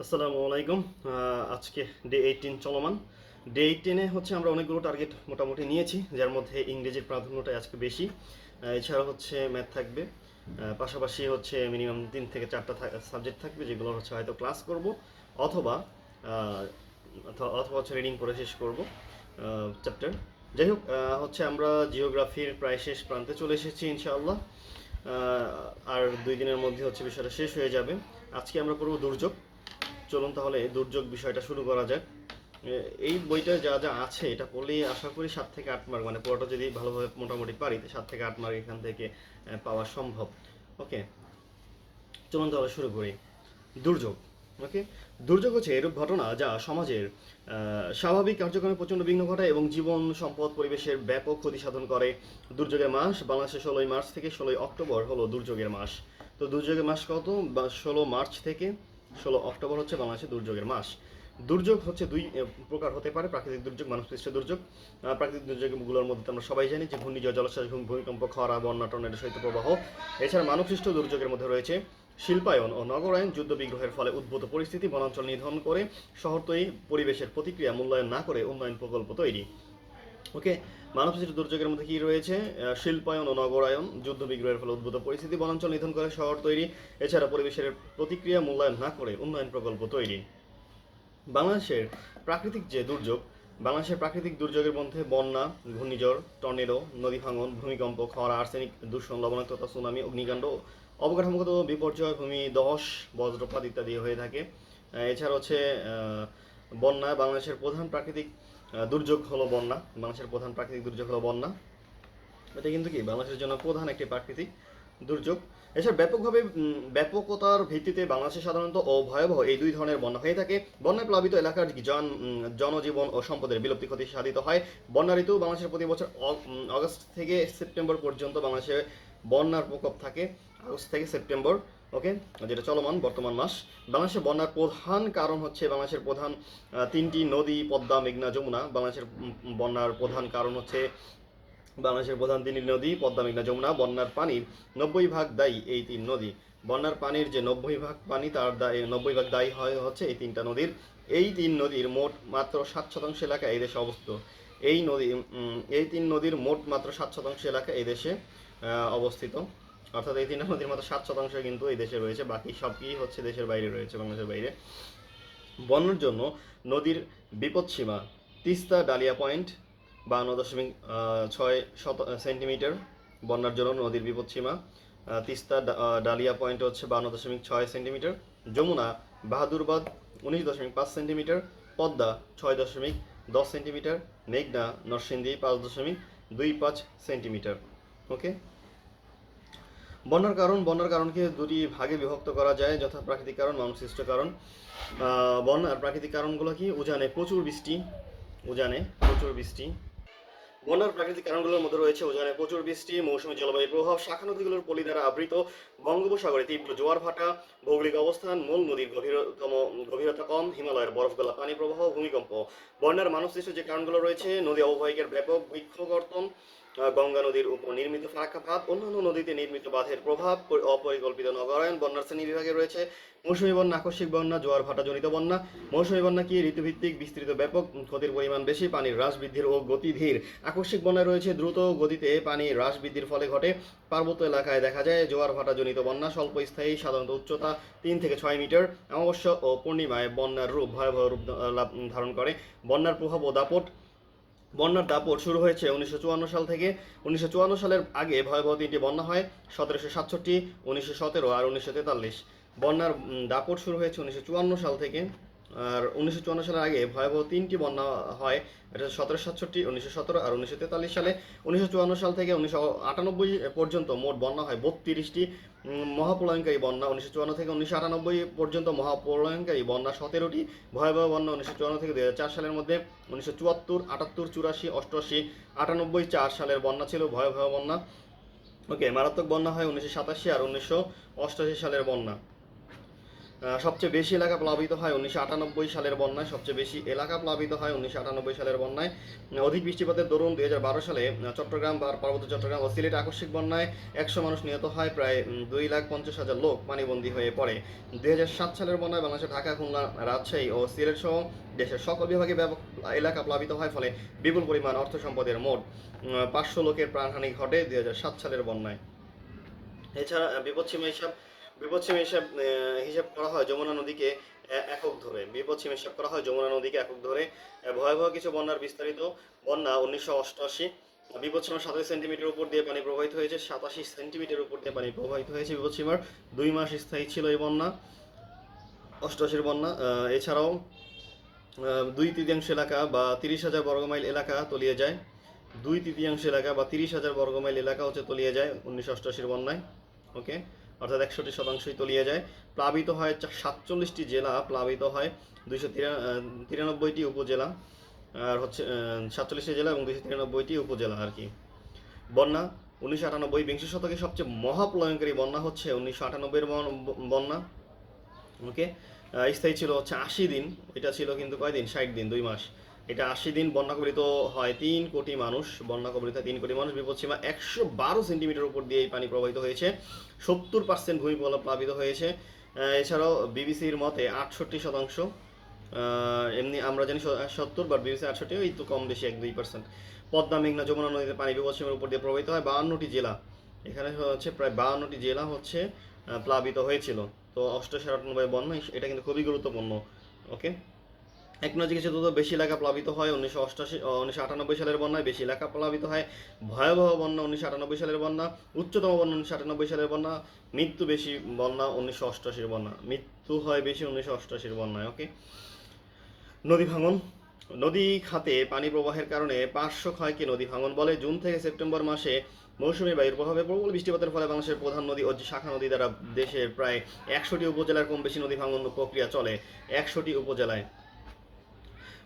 আসসালামু আলাইকুম। আজকে ডে 18 চলমান। ডে 18-এ হচ্ছে আমরা অনেকগুলো টার্গেট মোটামুটি নিয়েছি, যার মধ্যে ইংরেজির প্রাধান্যটাই আজকে বেশি। এছাড়া হচ্ছে ম্যাথ থাকবে। পাশাপাশি হচ্ছে মিনিমাম 3 থেকে 4টা সাবজেক্ট থাকবে, যেগুলো হচ্ছে হয়তো ক্লাস করব, অথবা আহ, অথবা হচ্ছে রিডিং করে শেষ করব চ্যাপ্টার। যাই হোক, হচ্ছে আমরা জিওগ্রাফির প্রায় শেষ প্রান্তে চলে এসেছি ইনশাআল্লাহ। আর 2 দিনের মধ্যে হচ্ছে বিষয়টা শেষ হয়ে যাবে। আজকে আমরা পড়ব দুর্যোগ। চলুন তাহলে দুর্যোগ বিষয়টা শুরু করা যাক। এই বইটা যা যা আছে এটা পড়লেই আশা করি 7 থেকে 8 মার্ক, মানে পুরোটা যদি ভালোভাবে মোটামুটি পারি তো 7 থেকে 8 মার্ক এখান থেকে পাওয়া সম্ভব। ওকে, চলুন তাহলে শুরু করি। দুর্যোগ। ওকে, দুর্যোগ হচ্ছে এরূপ ঘটনা যা সমাজের স্বাভাবিক কার্যক্রমে প্রচণ্ড বিঘ্ন ঘটায় এবং জীবন সম্পদ পরিবেশের ব্যাপক ক্ষতি সাধন করে। দুর্যোগের মাস বাংলাদেশে 16ই মার্চ থেকে 16ই অক্টোবর হলো দুর্যোগের মাস। তো দুর্যোগের মাস কত? 16 মার্চ থেকে 16 অক্টোবর হচ্ছে বাংলাদেশে দুর্যোগের মাস। দুর্যোগ হচ্ছে দুই প্রকার হতে পারে: প্রাকৃতিক দুর্যোগ, মানুষসৃষ্ট দুর্যোগ। প্রাকৃতিক দুর্যোগগুলোর মধ্যে আমরা সবাই জানি যে ঘূর্ণিঝড়, জলোচ্ছ্বাস, ভূমিকম্প, খরা, বন্যা, টর্নেডো, শৈত্যপ্রবাহ। এছাড়া মানবসৃষ্ট দুর্যোগের মধ্যে রয়েছে শিল্পায়ন ও নগরায়ন, যুদ্ধবিগ্রহের ফলে উদ্ভূত পরিস্থিতি, বনাঞ্চল নিধন করে শহর তৈরি, পরিবেশের প্রতিক্রিয়া মূল্যায়ন না করে উন্নয়ন প্রকল্প তৈরি। ওকে, মানবসৃষ্ট দুর্যোগের মধ্যে কি রয়েছে? শিল্পায়ন ও নগরায়ন, যুদ্ধবিগ্রহের ফলে উদ্ভূত পরিস্থিতি, বনাঞ্চল নিধন করে শহর তৈরি, এছাড়া পরিবেশের প্রতিক্রিয়া মূল্যায়ন না করে উন্নয়ন প্রকল্প তৈরি। বাংলাদেশের প্রাকৃতিক যে দুর্যোগ, বাংলাদেশের প্রাকৃতিক দুর্যোগের মধ্যে বন্যা, ঘূর্ণিঝড়, টর্নেডো, নদী ভাঙন, ভূমিকম্প, খরা, আর্সেনিক দূষণ, লবণাক্ততা, সুনামি, অগ্নিকাণ্ড, অবকাঠামোগত বিপর্যয়, ভূমিধস, বজ্রপাত ইত্যাদি হয়ে থাকে। এছাড়া হচ্ছে বন্যা। বাংলাদেশের প্রধান প্রাকৃতিক দুর্যোগ হলো বন্যা। বাংলাদেশের প্রধান প্রাকৃতিক দুর্যোগ হলো বন্যা। এটা কিন্তু কি বাংলাদেশের জন্য প্রধান একটি প্রাকৃতিক দুর্যোগ। এছাড়া ব্যাপকতার ভিত্তিতে বাংলাদেশে সাধারণত ও ভয়াবহ এই দুই ধরনের বন্যা হয়ে থাকে। বন্যায় প্লাবিত এলাকার জনজীবন ও সম্পদের বিলুপ্তি ক্ষতি সাধিত হয়। বন্যা ঋতু বাংলাদেশের প্রতি বছর আগস্ট থেকে সেপ্টেম্বর পর্যন্ত বাংলাদেশে বন্যার প্রকোপ থাকে। আগস্ট থেকে সেপ্টেম্বর, ওকে, যেটা চলমান বর্তমান মাস। বাংলাদেশের বন্যার প্রধান কারণ হচ্ছে বাংলাদেশের প্রধান 3টি নদী: পদ্মা, মেঘনা, যমুনা। বাংলাদেশের বন্যার প্রধান কারণ হচ্ছে বাংলাদেশের প্রধান 3 নদী: পদ্মা, মেঘনা, যমুনা। বন্যার পানির 90% দায়ী এই 3 নদী। বন্যার পানির যে 90% পানি, তার দায় 90% দায়ী হয় হচ্ছে এই 3টা নদীর। এই 3 নদীর মোট মাত্র 7% এলাকা এই দেশে অবস্থিত। এই 3 নদীর মোট মাত্র 7% এলাকা এই দেশে অবস্থিত। অর্থাৎ এই 3টা নদীর মাত্র 7% কিন্তু এই দেশে রয়েছে, বাকি সবই হচ্ছে দেশের বাইরে রয়েছে, বাংলাদেশের বাইরে। বন্যার জন্য নদীর বিপদসীমা: তিস্তা ডালিয়া পয়েন্ট 52.6 সেন্টিমিটার। বন্যার জন্য নদীর বিপদসীমা তিস্তা ডালিয়া পয়েন্ট হচ্ছে 52.6 centimetre. Jamuna Bahadurabad 19.5 centimetre. Padma 6.10 centimetre. মেঘনা নরসিংদী 5.25 সেন্টিমিটার। ওকে, বন্যার কারণকে দুটি ভাগে বিভক্ত করা যায়, যথা প্রাকৃতিক কারণ, মানবসৃষ্ট কারণ। বন্যার প্রাকৃতিক কারণগুলো কি? উজানে প্রচুর বৃষ্টি। বন্যার প্রাকৃতিক কারণগুলোর মধ্যে রয়েছে উজানে প্রচুর বৃষ্টি, মৌসুমী জলবায়ু প্রভাব, শাখা নদীগুলোর পলি দ্বারা আবৃত, বঙ্গোপসাগরে তীব্র জোয়ার ভাটা, ভৌগোলিক অবস্থান, মূল নদীর গভীরতা কম, হিমালয়ের বরফ গলা পানি প্রবাহ, ভূমিকম্প। বন্যার মানবসৃষ্ট যে কারণগুলো রয়েছে: নদী অববাহিকার ব্যাপক বৃক্ষকর্তন, গঙ্গা নদীর উপর নির্মিত ফারাক্কা বাঁধ, অন্যান্য নদীতে নির্মিত বাঁধের প্রভাব, অপরিকল্পিত নগরায়ন। বন্যার শ্রেণী বিভাগে রয়েছে মৌসুমী বন্যা, আকস্মিক বন্যা, জোয়ার ভাটাজনিত বন্যা। মৌসুমী বন্যা কি? ঋতুভিত্তিক, বিস্তৃত, ব্যাপক, ক্ষতির পরিমাণ বেশি, পানির হ্রাস বৃদ্ধির ও গতি ধীর। আকস্মিক বন্যায় রয়েছে দ্রুত গতিতে পানি হ্রাস বৃদ্ধির ফলে ঘটে। পার্বত্য এলাকায় দেখা যায় জোয়ার ভাটাজনিত বন্যা, স্বল্পস্থায়ী, সাধারণত উচ্চতা 3 থেকে 6 মিটার। অমাবস্যা ও পূর্ণিমায় বন্যার ভয়াবহ রূপ ধারণ করে। বন্যার প্রভাব ও দাপট: বন্যার দাপট শুরু হয়েছে 1954 সাল থেকে। 1954 সালের আগে ভয়াবহ 3টি বন্যা হয়: 1767, 1917 আর 1943। বন্যার দাপট শুরু হয়েছে 1954 সাল থেকে। আর 1954 সালের আগে ভয়াবহ 3টি বন্যা হয়, এটা 1767, 1917 আর 1943 সালে। 1954 সাল থেকে 1998 পর্যন্ত মোট বন্যা হয় 32টি। মহাপ্রলয়ঙ্কারী বন্যা: 1954 থেকে 1998 পর্যন্ত মহাপ্রলয়ঙ্কারী বন্যা 17টি। ভয়াবহ বন্যা: 1954 থেকে 2004 সালের মধ্যে 1974, 78, 84, 88, 98, 4 সালের বন্যা ছিল ভয়াবহ বন্যা। ওকে, মারাত্মক বন্যা হয় 1987 আর 1988 সালের বন্যা। সবচেয়ে বেশি এলাকা প্লাবিত হয় 1998 সালের বন্যায়, সবচেয়ে বেশি এলাকা প্লাবিত হয় 1998 সালের বন্যায়। অধিক বৃষ্টিপাতের দরুন 2012 সালে চট্টগ্রাম বা পার্বত্য চট্টগ্রাম ও সিলেট আকস্মিক বন্যায় 100 মানুষ নিহত হয়, প্রায় 2,50,000 লোক পানিবন্দী হয়ে পড়ে। 2007 সালের বন্যায় বাংলাদেশের ঢাকা, খুলনা, রাজশাহী ও সিলেট সহ দেশের সকল বিভাগে ব্যাপক এলাকা প্লাবিত হয়, ফলে বিপুল পরিমাণ অর্থ সম্পদের মোট 500 লোকের প্রাণহানি ঘটে 2007 সালের বন্যায়। এছাড়া বিপদসীমা হিসাব হিসাব করা হয় যমুনা নদীকে একক ধরে। বিপদসীমা হিসাব করা হয় যমুনা নদীকে একক ধরে। ভয়াবহ কিছু বন্যার বিস্তারিত: বন্যা 1988, বিপদসীমা 27 সেন্টিমিটার উপর দিয়ে পানি প্রবাহিত হয়েছে, 87 সেন্টিমিটার উপর দিয়ে পানি প্রবাহিত হয়েছে। বিপদসীমার 2 মাস স্থায়ী ছিল এই বন্যা, 88 বন্যা। এছাড়াও 2/3 এলাকা বা 30,000 বর্গমাইল এলাকা তলিয়ে যায়। 2/3 এলাকা বা 30,000 বর্গমাইল এলাকা হচ্ছে তলিয়ে যায় 1988 বন্যায়। ওকে, অর্থাৎ 100% তলিয়ে যায়। প্লাবিত হয় 47টি জেলা, প্লাবিত হয় 293টি উপজেলা, আর হচ্ছে 47টি জেলা এবং 293টি উপজেলা আর কি। বন্যা 1998, বিংশ শতকের সবচেয়ে মহাপ্রলয়ঙ্কারী বন্যা হচ্ছে 1998 বন্যা। ওকে, স্থায়ী ছিল হচ্ছে 80 দিন, এটা ছিল কিন্তু কয়দিন, 60 দিন, 2 মাস। এটা 80 দিন। বন্যা কবলিত হয় 3 কোটি মানুষ, বন্যা কবলিত হয় 3 কোটি মানুষ। বিপদসীমা 112 সেন্টিমিটার উপর দিয়ে এই পানি প্রবাহিত হয়েছে, 70% ভূমি প্লাবিত হয়েছে। এছাড়াও বিবিসির মতে 68%, এমনি আমরা জানি 70, বাট বিবিসি 68, এই তো কম বেশি 1-2%। পদ্মা, মেঘনা, যমুনা নদীতে পানি বিপদসীমার উপর দিয়ে প্রবাহিত হয় 52টি জেলা। এখানে হচ্ছে প্রায় 52টি জেলা হচ্ছে প্লাবিত হয়েছিল। তো 88 বন্যা, এটা কিন্তু খুবই গুরুত্বপূর্ণ। ওকে, এক নজিকে চতুর্থ বেশি এলাকা প্লাবিত হয় 1998 সালের বন্যায়, বেশি এলাকা প্লাবিত হয়। ভয়াবহ বন্যা 1998 সালের বন্যা, উচ্চতম বন্যা 1998 সালের বন্যা, মৃত্যু বেশি বন্যা 1988 বন্যা, মৃত্যু হয় বেশি 1988 বন্যায়। ওকে, নদী ভাঙন, নদী খাতে পানি প্রবাহের কারণে পার্শ্ব ক্ষয়কে নদী ভাঙন বলে। জুন থেকে সেপ্টেম্বর মাসে মৌসুমী বায়ুর প্রভাবে প্রবল বৃষ্টিপাতের ফলে বাংলাদেশের প্রধান নদী ও শাখা নদী দ্বারা দেশের প্রায় 100টি উপজেলার কম বেশি নদী ভাঙন প্রক্রিয়া চলে 100টি উপজেলায়।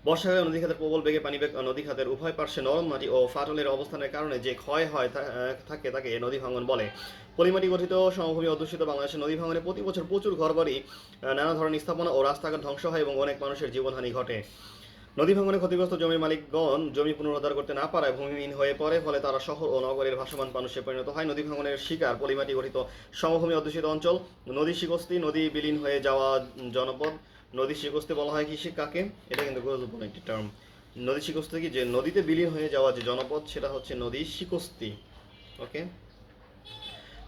বর্ষাকালে নদী খাতের প্রবল বেগে পানি নদী খাতের উভয় পার্শ্বে নরম মাটি ও ফাটলের অবস্থানের কারণে যে ক্ষয় হয় থাকে তাকে নদী ভাঙন বলে। পলিমাটি গঠিত সমভূমি অধ্যুষিত বাংলাদেশের নদী ভাঙনে প্রতি বছর প্রচুর ঘরবাড়ি, নানা ধরনের স্থাপনা ও রাস্তাঘাট ধ্বংস হয় এবং অনেক মানুষের জীবনহানি ঘটে। নদী ভাঙনে ক্ষতিগ্রস্ত জমির মালিকগণ জমি পুনরুদ্ধার করতে না পারায় ভূমিহীন হয়ে পড়ে, ফলে তারা শহর ও নগরের ভাসমান মানুষে পরিণত হয়। নদী ভাঙনের শিকার পলিমাটি গঠিত সমভূমি অধ্যুষিত অঞ্চল। নদী শিকস্তি, নদী বিলীন হয়ে যাওয়া জনপদ। নদী শিকস্তি বলা হয় কৃষি কাকে, এটা কিন্তু গুরুত্বপূর্ণ একটি টার্ম। নদী শিকস্তি কি, যে নদীতে বিলীন হয়ে যাওয়া যে জনপদ, সেটা হচ্ছে নদী শিকস্তি। ওকে,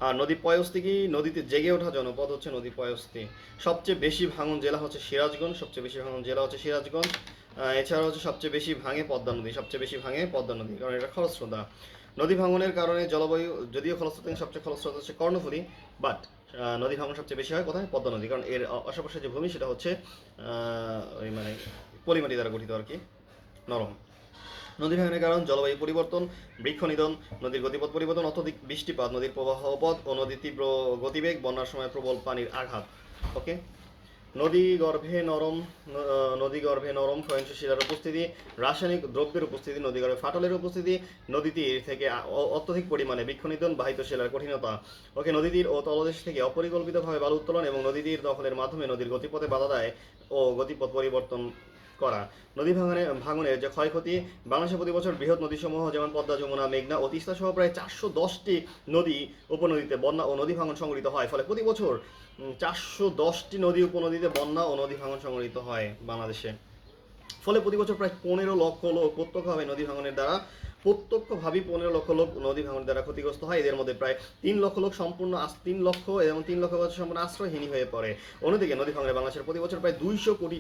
আর নদী পয়স্তি কি, নদীতে জেগে ওঠা জনপদ হচ্ছে নদী পয়স্তি। সবচেয়ে বেশি ভাঙন জেলা হচ্ছে সিরাজগঞ্জ, সবচেয়ে বেশি ভাঙন জেলা হচ্ছে সিরাজগঞ্জ। এছাড়া হচ্ছে সবচেয়ে বেশি ভাঙে পদ্মা নদী, সবচেয়ে বেশি ভাঙে পদ্মা নদী, কারণ এটা খরস্রোতা। নদী ভাঙনের কারণে জলবায়ু, যদিও খরস্রোতা সবচেয়ে খরস্রোতা হচ্ছে কর্ণফুলী, বাট নদী ভাঙন সবচেয়ে বেশি হয় কোথায়, পদ্মা নদী, কারণ এর আশেপাশে যে ভূমি সেটা হচ্ছে ওই মানে পলিমাটি দ্বারা গঠিত আর কি, নরম। নদী ভাঙনের কারণ জলবায়ু পরিবর্তন, বৃক্ষ নিধন, নদীর গতিপথ পরিবর্তন, অত্যধিক বৃষ্টিপাত, নদীর প্রবাহ পথ ও নদীর তীব্র গতিবেগ, বন্যার সময় প্রবল পানির আঘাত। ওকে, নদীগর্ভে নরম ক্ষয়ংশ শিলার উপস্থিতি, রাসায়নিক দ্রব্যের উপস্থিতি, নদীগর্ভে ফাটলের উপস্থিতি, নদী তীর থেকে অত্যধিক পরিমাণে বৃক্ষনিধন, বাহিত শিলার কঠিনতা। ওকে, নদী তীর ও তলদেশ থেকে অপরিকল্পিতভাবে বালু উত্তোলন এবং নদী তীর দখলের মাধ্যমে নদীর গতিপথে বাধা দেয় ও গতিপথ পরিবর্তন করা। নদী ভাঙনের যে ক্ষয়ক্ষতি, বাংলাদেশে প্রতি বছর বৃহৎ নদীসমূহ যেমন পদ্মা, যমুনা, মেঘনা ও তিস্তা সহ প্রায় 410টি নদী উপনদীতে বন্যা ও নদী ভাঙন সংঘটিত হয়, ফলে প্রতি বছর 410টি নদী উপনদীতে বন্যা ও নদী ভাঙন সংঘটিত হয় বাংলাদেশে। ফলে প্রতি বছর প্রায় 15 লক্ষ লোক প্রত্যক্ষভাবে নদী ভাঙনের দ্বারা, প্রত্যক্ষভাবেই 15 লক্ষ লোক নদী ভাঙনের দ্বারা ক্ষতিগ্রস্ত হয়। এদের মধ্যে প্রায় 3 লক্ষ লোক সম্পূর্ণ 3 লক্ষ এবং 3 লক্ষ বছর সম্পূর্ণ আশ্রয়হীন হয়ে পড়ে। অন্যদিকে নদী ভাঙনে বাংলাদেশের প্রতি বছর প্রায় 200 কোটি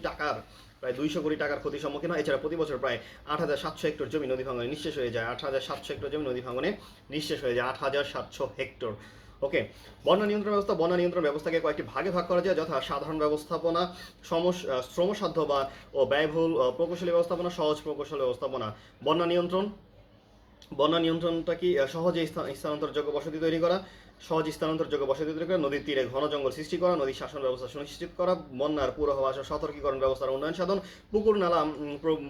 টাকার ক্ষতির সম্মুখীন হয়। এছাড়া প্রতি বছর প্রায় 8,700 হেক্টর জমি নদী ভাঙনে নিঃশেষ হয়ে যায়। 8,700 হেক্টর জমি নদী ভাঙনে নিঃশেষ হয়ে যায়, 8,700 হেক্টর। ওকে, বন্যা নিয়ন্ত্রণ ব্যবস্থাকে কয়েকটি ভাগে ভাগ করা যায়, যথা সাধারণ ব্যবস্থাপনা, শ্রমসাধ্য বা ও ব্যয়বহুল প্রকৌশলী ব্যবস্থাপনা, সহজ প্রকৌশলী ব্যবস্থাপনা। বন্যা নিয়ন্ত্রণটা কি, সহজে স্থানান্তরযোগ্য বসতি তৈরি করা, সহজ স্থানান্তরযোগ্য বসতি তৈরি করা, নদীর তীরে ঘন জঙ্গল সৃষ্টি করা, নদীর শাসন ব্যবস্থা সুনিশ্চিত করা, বন্যার পূর্বাভাস ও সতর্কীকরণ ব্যবস্থার উন্নয়ন সাধন, পুকুর নালা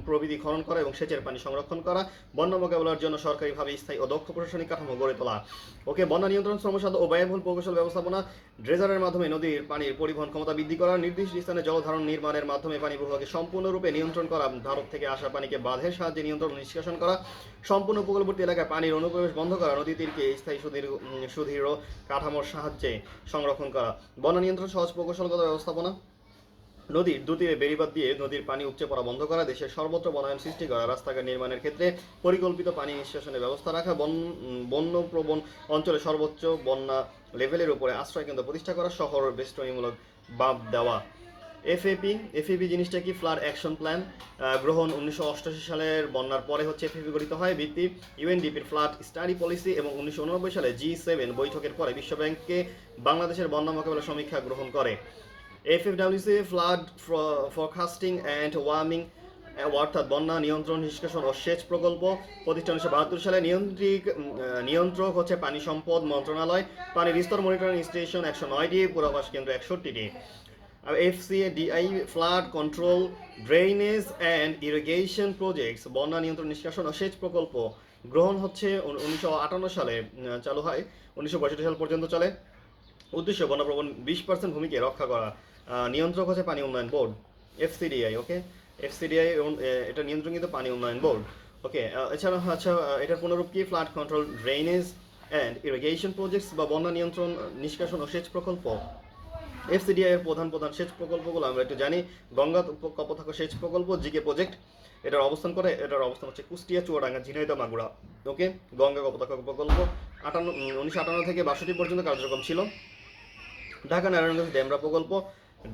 প্রভৃতি খনন করা এবং সেচের পানি সংরক্ষণ করা, বন্যা মোকাবেলার জন্য সরকারিভাবে স্থায়ী ও দক্ষ প্রশাসনিক কাঠামো গড়ে তোলা। ওকে, বন্যা নিয়ন্ত্রণ, শ্রমসাধ্য ও ব্যয়বহুল প্রকৌশল ব্যবস্থাপনা, ড্রেজারের মাধ্যমে নদীর পানির পরিবহন ক্ষমতা বৃদ্ধি করা, নির্দিষ্ট স্থানে জলধারণ নির্মাণের মাধ্যমে পানি প্রবাহকে সম্পূর্ণরূপে নিয়ন্ত্রণ করা, ভারত থেকে আসা পানিকে বাঁধের সাহায্যে নিয়ন্ত্রণ নিষ্কাশন করা, সম্পূর্ণ উপকূলবর্তী এলাকায় পানির অনুপ্রবেশ বন্ধ করা, নদী তীরকে স্থায়ী সুদৃঢ় কাঠামোর সাহায্যে সংরক্ষণ করা, বন্যা নিয়ন্ত্রণ সহজ প্রকৌশলগত ব্যবস্থাপনা, নদীর দুতীরে বেড়িবাঁধ দিয়ে নদীর পানি উপচে পড়া বন্ধ করা, দেশের সর্বত্র বনায়ন সৃষ্টি করা, রাস্তাঘাট নির্মাণের ক্ষেত্রে পরিকল্পিত পানি নিষ্কাশনের ব্যবস্থা রাখা, বন্যপ্রবণ অঞ্চলে সর্বোচ্চ বন্যা লেভেলের উপরে আশ্রয় কেন্দ্র প্রতিষ্ঠা করা, শহর বেষ্টনীমূলক বাঁধ দেওয়া। এফএপি জিনিসটা কি? ফ্লাড অ্যাকশন প্ল্যান গ্রহণ 1988 সালের বন্যার পরে হচ্ছে এফএপি গঠিত হয়। ভিত্তি ইউএনডিপির ফ্লাড স্টাডি পলিসি এবং 1989 সালে G7 বৈঠকের পরে বিশ্বব্যাংকে বাংলাদেশের বন্যা মোকাবেলা সমীক্ষা গ্রহণ করে। এফএফডব্লিউসি ফ্লাড ফরকাস্টিং অ্যান্ড ওয়ার্মিং অর্থাৎ বন্যা নিয়ন্ত্রণ নিষ্কাশন ও সেচ প্রকল্প প্রতিষ্ঠা 1972 সালে। নিয়ন্ত্রক হচ্ছে পানি সম্পদ মন্ত্রণালয়। পানির স্তর মনিটরিং স্টেশন 109টি, পূর্বাভাস কেন্দ্র 61টি। FCADI flood control drainage and irrigation projects বন্যা নিয়ন্ত্রণ নিষ্কাশন ও সেচ প্রকল্প গ্রহণ হচ্ছে 1958 সালে চালু হয়, 1962 সাল পর্যন্ত চলে। উদ্দেশ্য বন্যাপ্রবণ 20% ভূমিকে রক্ষা করা। নিয়ন্ত্রক হচ্ছে পানি উন্নয়ন বোর্ড, এফসিডিআই। ওকে, এফসিডিআই এটা নিয়ন্ত্রণকৃত পানি উন্নয়ন বোর্ড। ওকে, এছাড়া আচ্ছা, এটার পুনরূপ কি? Flood control drainage and irrigation projects বা বন্যা নিয়ন্ত্রণ নিষ্কাশন ও সেচ প্রকল্প। এফসিডিআই এর প্রধান সেচ প্রকল্পগুলো আমরা একটু জানি। গঙ্গা কপোতাক্ষ সেচ প্রকল্প, জিকে প্রজেক্ট, এটার অবস্থান হচ্ছে কুষ্টিয়া, চুয়াডাঙ্গা, ঝিনাইদহ, মাগুরা। ওকে, গঙ্গা কপোতাক্ষ প্রকল্প 1958 থেকে 62 পর্যন্ত কার্যক্রম ছিল। ঢাকা নারায়ণগঞ্জ ডেমরা প্রকল্প,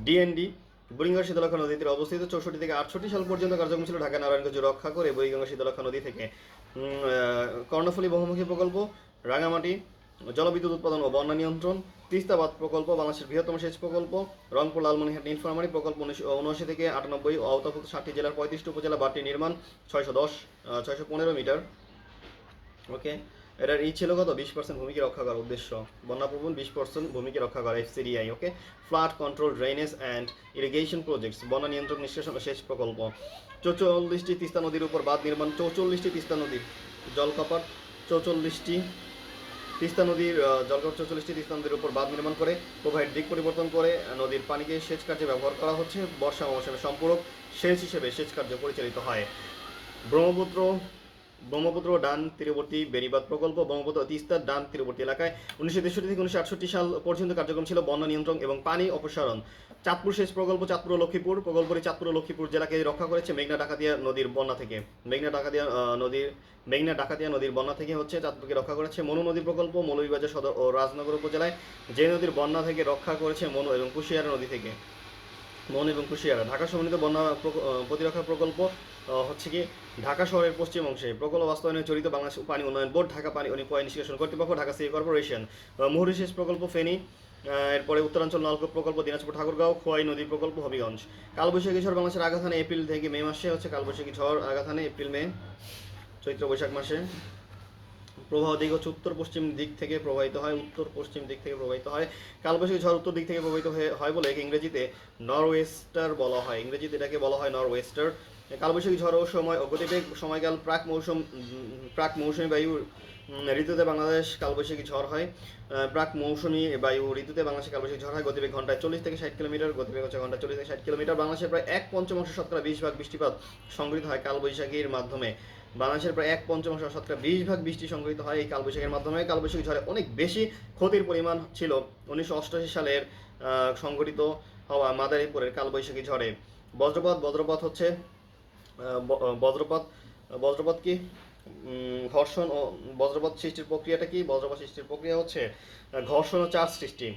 ডিএনডি, বুড়িগঙ্গা শীতলক্ষা নদী তীরে অবস্থিত, 64 থেকে 68 সাল পর্যন্ত কার্যক্রম ছিল। ঢাকা নারায়ণগঞ্জ রক্ষা করে বুড়িগঙ্গা শীতলক্ষা নদী থেকে। কর্ণফুলী বহুমুখী প্রকল্প, রাঙামাটি জলবিদ্যুৎ উৎপাদন ও বন্যা নিয়ন্ত্রণ, তিস্তা বাঁধ প্রকল্প বাংলাদেশের বৃহত্তম সেচ প্রকল্প, রংপুর লালমনিরহাট নীলফামারী প্রকল্প 1979 থেকে 98, আওতাভুক্ত 60টি জেলার 35টি উপজেলা, বাঁধটি নির্মাণ 615 মিটার। ওকে, এটার ছিল কত? 20% ভূমিকে রক্ষা করার উদ্দেশ্য, বন্যাপ্রবণ 20% ভূমিকে রক্ষা করা, FCDI. Okay, flood control drainage and irrigation projects বন্যা নিয়ন্ত্রণ নিষ্কাশন ও সেচ প্রকল্প। 44টি তিস্তা নদীর উপর বাঁধ নির্মাণ, 44টি তিস্তা নদীর জলকপাট, 44টি তিস্তা নদীর উপর বাঁধ নির্মাণ করে প্রবাহের দিক পরিবর্তন করে নদীর পানিকে সেচ কার্যে ব্যবহার করা হচ্ছে। বর্ষা মৌসুমে সম্পূরক সেচ হিসেবে সেচ কার্য পরিচালিত হয়। ব্রহ্মপুত্র ডান তীরবর্তী বেড়িবাঁধ প্রকল্প, ব্রহ্মপুত্র তিস্তার ডান তীরবর্তী এলাকায় 1963 থেকে 1968 সাল পর্যন্ত কার্যক্রম ছিল। বন্যা নিয়ন্ত্রণ এবং পানি অপসারণ। চাঁদপুর সেচ প্রকল্প, চাঁদপুর ও লক্ষ্মীপুর প্রকল্পটি চাঁদপুর ও লক্ষ্মীপুর জেলাকে রক্ষা করেছে মেঘনা ডাকাতিয়া নদীর বন্যা থেকে। মেঘনা ডাকাতিয়া নদীর বন্যা থেকে হচ্ছে চাঁদপুরকে রক্ষা করেছে। মনু নদী প্রকল্প, মৌলভীবাজার সদর ও রাজনগর উপজেলায় যে নদীর বন্যা থেকে রক্ষা করেছে মনু এবং কুশিয়ারা নদী থেকে। ঢাকা সমন্বিত বন্যা প্রতিরক্ষা প্রকল্প হচ্ছে কি ঢাকা শহরের পশ্চিম অংশে প্রকল্প বাস্তবায়নে জড়িত বাংলাদেশ পানি উন্নয়ন বোর্ড, ঢাকা পানি ও পয় নিষ্কাশন কর্তৃপক্ষ, ঢাকা সিটি কর্পোরেশন। মুহুরী সেচ প্রকল্প ফেনী, এরপরে উত্তরাঞ্চল নলকূপ প্রকল্প দিনাজপুর ঠাকুরগাঁও, খোয়াই নদী প্রকল্প হবিগঞ্জ। কালবৈশাখী ঝড় বাংলাদেশের আঘাত হানে এপ্রিল থেকে মে মাসে হচ্ছে কালবৈশাখী ঝড় আঘাত হানে এপ্রিল মে চৈত্র বৈশাখ মাসে। প্রবাহ দিক হচ্ছে উত্তর পশ্চিম দিক থেকে প্রবাহিত হয়। কালবৈশাখী ঝড় উত্তর দিক থেকে প্রবাহিত হয় বলে ইংরেজিতে নরওয়েস্টার বলা হয়। এটাকে বলা হয় নরওয়েস্টার। কালবৈশাখী ঝড় ও সময় ও গতিবেগ সময়কাল প্রাক মৌসুমী বায়ু ঋতুতে বাংলাদেশ কালবৈশাখী ঝড় হয়। প্রাক মৌসুমী বায়ু ঋতুতে বাংলাদেশে কালবৈশাখী ঝড় হয়। গতিবেগ ঘন্টায় 40 থেকে 60 কিলোমিটার। গতিবেগ হচ্ছে ঘন্টায় 40 থেকে 60 কিলোমিটার। বাংলাদেশের প্রায় 1/5 শতকরা 20% বৃষ্টিপাত সংগৃহীত হয় কালবৈশাখীর মাধ্যমে। বাংলাদেশের প্রায় 1/5 শতকরা 20% বৃষ্টি সংগৃহীত হয় এই কালবৈশাখীর মাধ্যমে। কালবৈশাখী ঝড়ে অনেক বেশি ক্ষতির পরিমাণ ছিল 1988 সালের সংঘটিত হওয়া মাদারীপুরের কালবৈশাখী ঝড়ে। বজ্রপাত হচ্ছে বজ্রপাত কি ঘর্ষণ ও বজ্রপাত সৃষ্টির প্রক্রিয়াটা কি? বজ্রপাত সৃষ্টির প্রক্রিয়া হচ্ছে ঘর্ষণ ও চার্জ সৃষ্টি।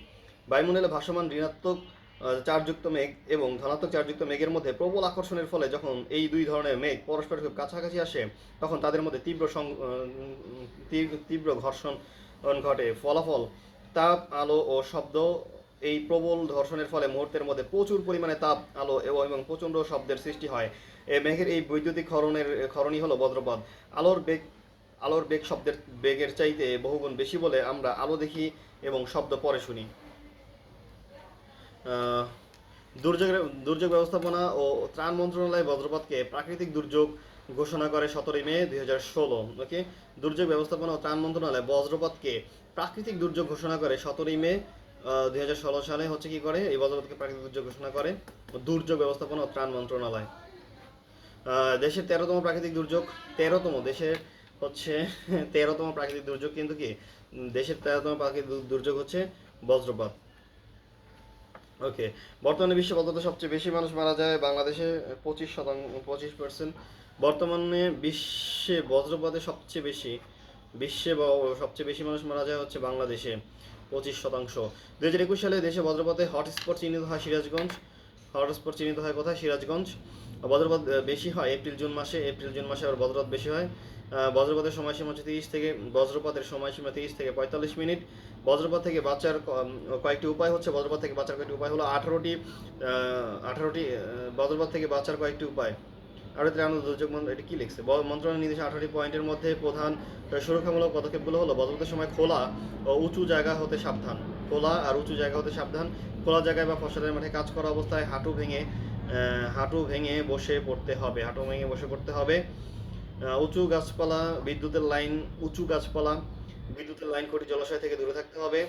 বায়ুমণ্ডলে ভাসমান ঋণাত্মক চার্জযুক্ত মেঘ এবং ধনাত্মক চার্জযুক্ত মেঘের মধ্যে প্রবল আকর্ষণের ফলে যখন এই দুই ধরনের মেঘ পরস্পরের খুব কাছাকাছি আসে তখন তাদের মধ্যে তীব্র ঘর্ষণ ঘটে। ফলাফল তাপ, আলো ও শব্দ। এই প্রবল ঘর্ষণের ফলে মুহূর্তের মধ্যে প্রচুর পরিমাণে তাপ, আলো এবং প্রচণ্ড শব্দের সৃষ্টি হয়। মেঘের এই বৈদ্যুতিক ক্ষরণই হলো বজ্রপাত। আলোর বেগ শব্দের বেগের চাইতে বহুগুণ বেশি বলে আমরা আলো দেখি এবং শব্দ পরে শুনি। আহ, দুর্যোগ ব্যবস্থাপনা ও ত্রাণ মন্ত্রণালয় বজ্রপাতকে প্রাকৃতিক দুর্যোগ ঘোষণা করে 17 মে 2016। ওকে, দুর্যোগ ব্যবস্থাপনা ও ত্রাণ মন্ত্রণালয় বজ্রপাতকে প্রাকৃতিক দুর্যোগ ঘোষণা করে 17 মে 2016 সালে হচ্ছে কি করে এই বজ্রপাতকে প্রাকৃতিক দুর্যোগ ঘোষণা করে দুর্যোগ ব্যবস্থাপনা ও ত্রাণ মন্ত্রণালয়। দেশের 13তম প্রাকৃতিক দুর্যোগ, 13তম দেশের হচ্ছে 13তম প্রাকৃতিক দুর্যোগ কিন্তু কি দেশের 13তম প্রাকৃতিক দুর্যোগ হচ্ছে বজ্রপাত। ওকে, বর্তমানে বিশ্বে বজ্রপাতে সবচেয়ে বেশি মানুষ মারা যায় বাংলাদেশে 25%। বর্তমানে সবচেয়ে বেশি মানুষ মারা যায় হচ্ছে বাংলাদেশে 25%। 2021 সালে দেশে বজ্রপাতে হটস্পট চিহ্নিত হয় সিরাজগঞ্জ। হটস্পট চিহ্নিত হয় কোথায়? সিরাজগঞ্জ। বজ্রপাত বেশি হয় এপ্রিল জুন মাসে আবার বজ্রপাত বেশি হয়। বজ্রপাতের সময়সীমা হচ্ছে 30 থেকে 45 মিনিট। বজ্রপাত থেকে বাঁচার কয়েকটি উপায় হচ্ছে হলো 18টি বজ্রপাত থেকে বাঁচার কয়েকটি উপায়। আর দুর্যোগ এটা কি লিখছে? মন্ত্রণালয়ের নির্দেশে 18টি পয়েন্টের মধ্যে প্রধান সুরক্ষামূলক পদক্ষেপগুলো হলো বজ্রপাতের সময় খোলা ও উঁচু জায়গা হতে সাবধান। খোলা জায়গায় বা ফসলের মাঠে কাজ করা অবস্থায় হাঁটু ভেঙে বসে পড়তে হবে। উঁচু গাছপালা বিদ্যুতের লাইন খুঁটি জলাশয় থেকে দূরে থাকতে হবে।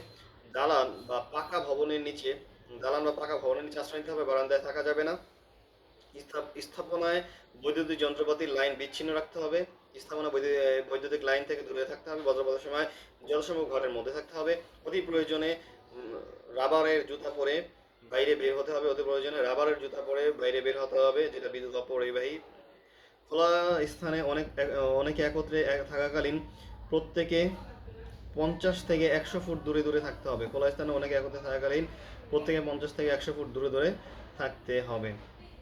দালান বা পাকা ভবনের নিচে আশ্রয় নিতে হবে, বারান্দায় থাকা যাবে না। স্থাপনায় বৈদ্যুতিক যন্ত্রপাতির লাইন বিচ্ছিন্ন রাখতে হবে। বৈদ্যুতিক লাইন থেকে দূরে থাকতে হবে। বজ্রপাতের সময় জলসমূহ ঘরের মধ্যে থাকতে হবে। অতি প্রয়োজনে রাবারের জুতা পরে বাইরে বের হতে হবে, যেটা বিদ্যুৎ অপরিবাহী। খোলা স্থানে অনেকে একত্রে থাকাকালীন প্রত্যেকে 50 থেকে 100 ফুট দূরে থাকতে হবে। খোলা স্থানে অনেকে একত্রে থাকাকালীন প্রত্যেকে 50 থেকে 100 ফুট দূরে থাকতে হবে।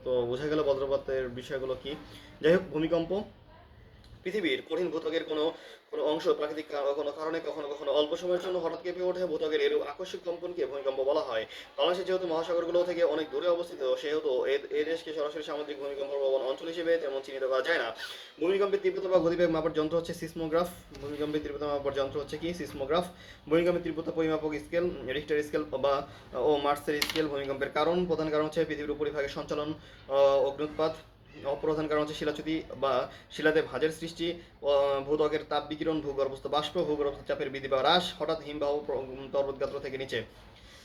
তো বোঝা গেল বজ্রপাতের বিষয়গুলো কি। যাই হোক, ভূমিকম্প পৃথিবীর কঠিন ভূত্বকের কোনো অংশ প্রাকৃতিক কোনো কারণে কখনো অল্প সময়ের জন্য হঠাৎ কেঁপে ওঠে। ভূত্বকের এরূপ আকস্মিক কম্পনকে ভূমিকম্প বলা হয়। বাংলাদেশ যেহেতু মহাসাগরগুলো থেকে অনেক দূরে অবস্থিত, সেহেতু এই দেশকে সরাসরি সামুদ্রিক ভূমিকম্প প্রবণ অঞ্চল হিসেবে তেমন চিহ্নিত করা যায় না। ভূমিকম্পের তীব্রতা বা গতিবেগ মাপার যন্ত্র হচ্ছে সিসমোগ্রাফ। ভূমিকম্পের তীব্রতা পরিমাপক স্কেল, রিক্টার স্কেল ও মার্সের স্কেল। ভূমিকম্পের প্রধান কারণ হচ্ছে পৃথিবীর উপরিভাগের সঞ্চালন, অগ্ন্যুৎপাত। অপ্রধান কারণ হচ্ছে শিলাচ্যুতি বা শিলাতে ভাঁজের সৃষ্টি, ভূত্বকের তাপ বিকিরণ, ভূগর্ভস্থ বাষ্প, ভূগর্ভস্থ চাপের বৃদ্ধি বা হ্রাস, হঠাৎ হিমবাহ পর্বতগাত্র থেকে নিচে।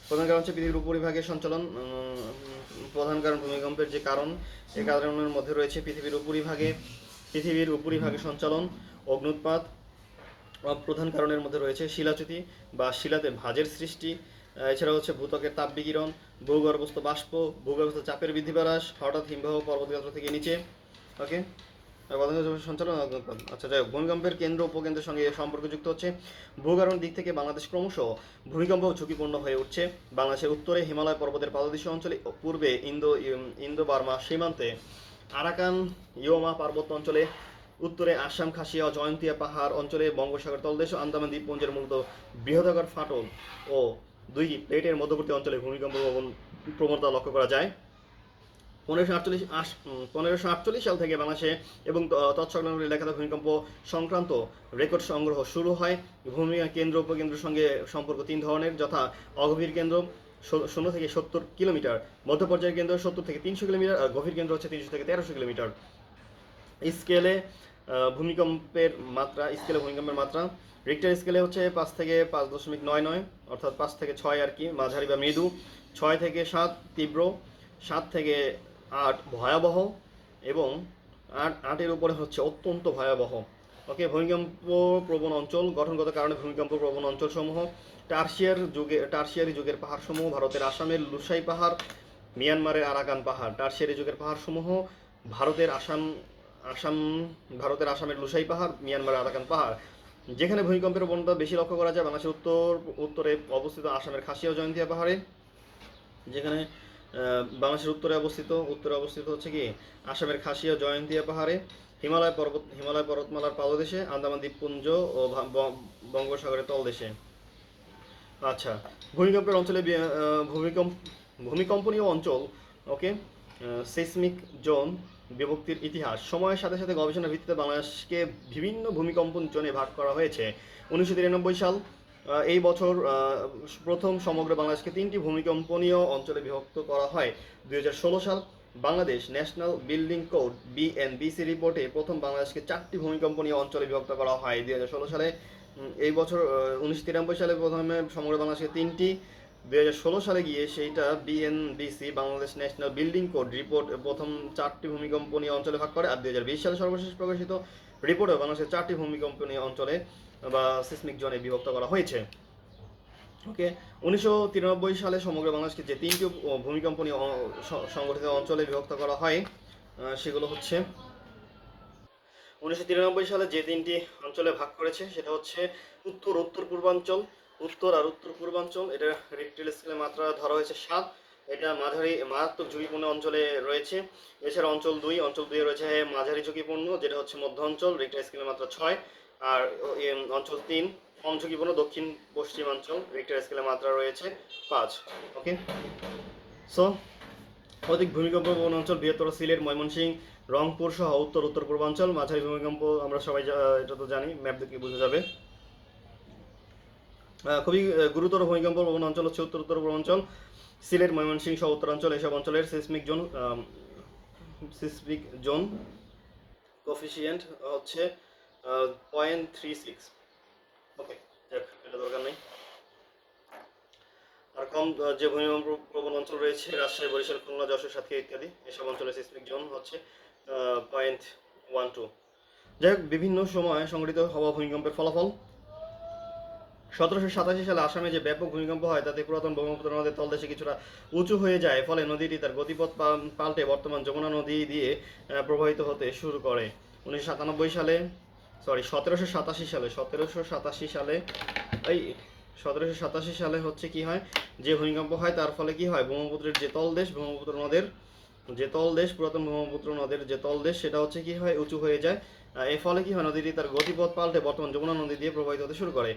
প্রধান কারণ হচ্ছে পৃথিবীর উপরিভাগের সঞ্চালন। প্রধান কারণ ভূমিকম্পের যে কারণ, এই কারণের মধ্যে রয়েছে পৃথিবীর উপরিভাগে সঞ্চালন, অগ্ন্যুৎপাত। প্রধান কারণের মধ্যে রয়েছে শিলাচ্যুতি বা শিলাতে ভাঁজের সৃষ্টি। এছাড়া হচ্ছে ভূত্বকের তাপ বিকিরণ, ভূগর্ভস্থ বাষ্প, ভূগর্ভস্থ চাপের বৃদ্ধি বা হ্রাস, হঠাৎ হিমবাহ পর্বতগাত্র থেকে নিচে। ওকে, সঞ্চালন। আচ্ছা, যাই হোক, ভূমিকম্পের কেন্দ্র উপকেন্দ্রের সঙ্গে সম্পর্কযুক্ত হচ্ছে। ভূগঠনের দিক থেকে বাংলাদেশ ক্রমশ ভূমিকম্প ঝুঁকিপূর্ণ হয়ে উঠছে। বাংলাদেশের উত্তরে হিমালয় পর্বতের পাদদেশীয় অঞ্চলে, পূর্বে ইন্দো বার্মা সীমান্তে আরাকান ইয়োমা পার্বত্য অঞ্চলে, উত্তরে আসাম খাসিয়া ও জয়ন্তিয়া পাহাড় অঞ্চলে, বঙ্গোপসাগর তলদেশ ও আন্দামান দ্বীপপুঞ্জের মূলত বৃহদাকার ফাটল ও দুই প্লেটের মধ্যবর্তী অঞ্চলে ভূমিকম্প প্রবণতা লক্ষ্য করা যায়। 1548 সাল থেকে বাংলাদেশে এবং তৎসংলগ্ন এলাকাতে ভূমিকম্প সংক্রান্ত রেকর্ড সংগ্রহ শুরু হয়। ভূমি কেন্দ্র উপকেন্দ্রের সঙ্গে সম্পর্ক 3 ধরনের, যথা অগভীর কেন্দ্র 0 থেকে 70 কিলোমিটার, মধ্য পর্যায়ের কেন্দ্র 70 থেকে 300 কিলোমিটার, আর গভীর কেন্দ্র হচ্ছে 300 থেকে 1300 কিলোমিটার। স্কেলে ভূমিকম্পের মাত্রা রিক্টার স্কেলে হচ্ছে 5 থেকে 5.99, অর্থাৎ 5 থেকে 6 আর কি মাঝারি বা মৃদু, 6 থেকে 7 তীব্র, 7 থেকে 8 ভয়াবহ এবং 8-এর উপরে হচ্ছে অত্যন্ত ভয়াবহ। ওকে, ভূমিকম্প প্রবণ অঞ্চল গঠনগত কারণে ভূমিকম্প প্রবণ অঞ্চলসমূহ: টারশিয়ারি যুগের পাহাড়সমূহ, ভারতের আসামের লুসাই পাহাড়, মিয়ানমারের আরাকান পাহাড়। টারশিয়ারি যুগের পাহাড়সমূহ ভারতের আসামের লুসাই পাহাড়, মিয়ানমারের আরাকান পাহাড়। যেখানে ভূমিকম্পের প্রবণতা বেশি লক্ষ্য করা যায় বাংলাদেশের উত্তরে অবস্থিত আসামের খাসিয়া ও জয়ন্তিয়া পাহাড়ে। যেখানে বাংলাদেশের উত্তরে অবস্থিত হচ্ছে কি আসামের খাসিয়া ও জয়ন্তিয়া পাহাড়ে, হিমালয় পর্বতমালার পাদদেশে, আন্দামান দ্বীপপুঞ্জ ও বঙ্গোপসাগরের তলদেশে। আচ্ছা, ভূমিকম্পের অঞ্চলে ভূমিকম্পনীয় অঞ্চল। ওকে, সেসমিক জোন বিভক্তির ইতিহাস। সময়ের সাথে সাথে গবেষণার ভিত্তিতে বাংলাদেশকে বিভিন্ন ভূমিকম্পন জোনে ভাগ করা হয়েছে। 1993 সাল এই বছর প্রথম সমগ্র বাংলাদেশকে 3টি ভূমিকম্পনীয় অঞ্চলে বিভক্ত করা হয়। 2016 সাল Bangladesh national building code BNBC রিপোর্টে প্রথম বাংলাদেশকে 4টি ভূমিকম্পনীয় অঞ্চলে বিভক্ত করা হয়। 2016 সালে এই বছর 1993 সালে প্রথমে সমগ্র বাংলাদেশকে 3টি, 2016 সালে গিয়ে সেইটা BNBC Bangladesh national building code report প্রথম 4টি ভূমিকম্পনীয় অঞ্চলে ভাগ করে। আর 2020 সালে সর্বশেষ প্রকাশিত রিপোর্টে বাংলাদেশের 4টি ভূমিকম্পনীয় অঞ্চলে বা সিসমিক জোনে বিভক্ত করা হয়েছে। ওকে, 1993 সালে সমগ্র বাংলাদেশকে যে 3টি ভূমিকম্পনীয় সংগঠিত অঞ্চলে বিভক্ত করা হয় সেগুলো হচ্ছে 1993 সালে যে 3টি অঞ্চলে ভাগ করেছে সেটা হচ্ছে উত্তর পূর্বাঞ্চল, উত্তর আর উত্তর পূর্বাঞ্চল। এটা রিক্টার স্কেলে মাত্রা ধরা হয়েছে 7। এটা মারাত্মক ঝুঁকিপূর্ণ অঞ্চলে রয়েছে। এছাড়া অঞ্চল 2 রয়েছে মাঝারি ঝুঁকিপূর্ণ, যেটা হচ্ছে মধ্য অঞ্চল, রিক্টার স্কেলে মাত্রা 6। আর অঞ্চল 3 কম ঝুঁকিপূর্ণ দক্ষিণ পশ্চিমাঞ্চল, রিক্টার স্কেলে মাত্রা রয়েছে 5। ওকে, সো অধিক ভূমিকম্প প্রবণ অঞ্চল বৃহত্তর সিলেট, ময়মনসিংহ, রংপুর সহ উত্তর পূর্বাঞ্চল। মাঝারি ভূমিকম্প আমরা সবাই এটা তো জানি, ম্যাপ দেখে বোঝা যাবে। খুবই গুরুতর ভূমিকম্প প্রবণ অঞ্চল হচ্ছে উত্তর পূর্বাঞ্চল, সিলেট, ময়মনসিংহ সহ উত্তরাঞ্চল। এসব অঞ্চলের সিসমিক জোন কোফিসিয়েন্ট হচ্ছে 0.36। ওকে, এটা দরকার নেই। আর কম যে ভূমিকম্প প্রবণ অঞ্চল রয়েছে রাজশাহী, বরিশাল, খুলনা, যশোর, সাতক্ষীরা ইত্যাদি, এসব অঞ্চলে সিসমিক জোন হচ্ছে 0.12। যাই হোক, বিভিন্ন সময়ে সংঘটিত হওয়া ভূমিকম্পের ফলাফল। 1787 সালে আসামে যে ব্যাপক ভূমিকম্প হয় তাতে পুরাতন ব্রহ্মপুত্র নদের তলদেশে কিছুটা উঁচু হয়ে যায়, ফলে নদীটি তার গতিপথ পাল্টে বর্তমান যমুনা নদী দিয়ে প্রবাহিত হতে শুরু করে। 1787 সালে এই 1787 সালে হচ্ছে কি হয়, যে ভূমিকম্প হয় তার ফলে কি হয়, ব্রহ্মপুত্রের যে তলদেশ, পুরাতন ব্রহ্মপুত্র নদের যে তলদেশ সেটা হচ্ছে কি হয়, উঁচু হয়ে যায়। এর ফলে কি হয়, নদীটি তার গতিপথ পাল্টে বর্তমান যমুনা নদী দিয়ে প্রবাহিত হতে শুরু করে।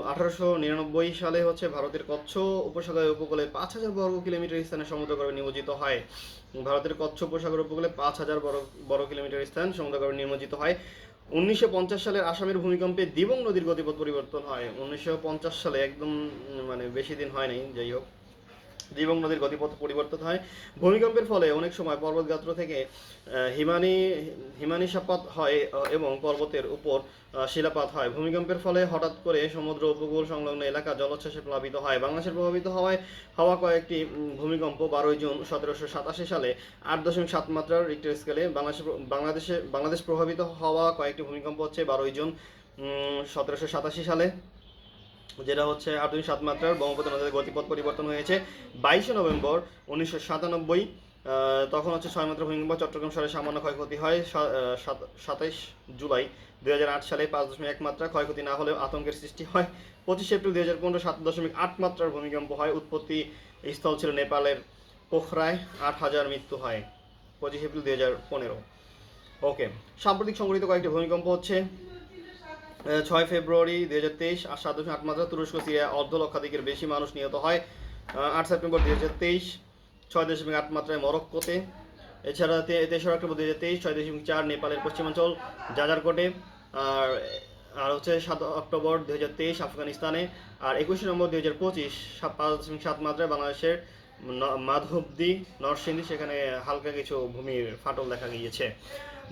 1899 সালে হচ্ছে ভারতের কচ্ছ উপসাগরের উপকূলে 5000 বর্গ কিলোমিটার স্থানে সমুদ্রগর্ভে নিমজ্জিত হয়। ভারতের কচ্ছ উপসাগর উপকূলে 5000 বর্গ কিলোমিটার স্থান সমুদ্রগর্ভে নিমজ্জিত হয়। 1950 সালে আসামের ভূমিকম্পে দিবং নদীর গতিপথ পরিবর্তন হয়। 1950 সালে, একদম মানে বেশি দিন হয় নাই, যাই হোক, দিবং নদীর গতিপথ পরিবর্তন হয়। ভূমিকম্পের ফলে অনেক সময় পর্বতগাত্র থেকে হিমানিশাপাত হয় এবং পর্বতের উপর শিলাপাত হয়। ভূমিকম্পের ফলে হঠাৎ করে সমুদ্র উপকূল সংলগ্ন এলাকা জলোচ্ছ্বাসে প্লাবিত হয়। বাংলাদেশের প্রভাবিত হওয়া কয়েকটি ভূমিকম্প 12 জুন 1787 সালে 8.7 মাত্রার রিক্টার স্কেলে। বাংলাদেশ প্রভাবিত হওয়া কয়েকটি ভূমিকম্প হচ্ছে 12 জুন 1787 সালে, যেটা হচ্ছে 8.7 মাত্রার। ব্রহ্মপুত্র নদীর গতিপথ পরিবর্তন হয়েছে 22 নভেম্বর 1997। তখন হচ্ছে 6 মাত্রা ভূমিকম্প। চট্টগ্রাম শহরে সামান্য ক্ষয়ক্ষতি হয় 27 জুলাই 2008 সালে 5.1 মাত্রা। ক্ষয়ক্ষতি না হলেও আতঙ্কের সৃষ্টি হয়। 25 এপ্রিল 2015 7.8 মাত্রার ভূমিকম্প হয়। উৎপত্তি স্থল ছিল নেপালের পোখরায়। 8000 মৃত্যু হয় 25 এপ্রিল 2015। ওকে, সাম্প্রতিক সংঘটিত কয়েকটি ভূমিকম্প হচ্ছে 6 ফেব্রুয়ারি 2023 আর 7.8 মাত্রা। তুরস্ক, সিরিয়া অর্ধলক্ষাধিকের বেশি মানুষ নিহত হয়। 8 সেপ্টেম্বর 2023 6.8 মাত্রায় মরক্কোতে। এছাড়া 23 অক্টোবর 2023 6.4 নেপালের পশ্চিমাঞ্চল জাজারকোটে। আর আর হচ্ছে 7 অক্টোবর 2023 আফগানিস্তানে। আর 21 নভেম্বর 2025 5.7 মাত্রায় বাংলাদেশের মাধবদী, নরসিংদী, সেখানে হালকা কিছু ভূমির ফাটল দেখা গিয়েছে।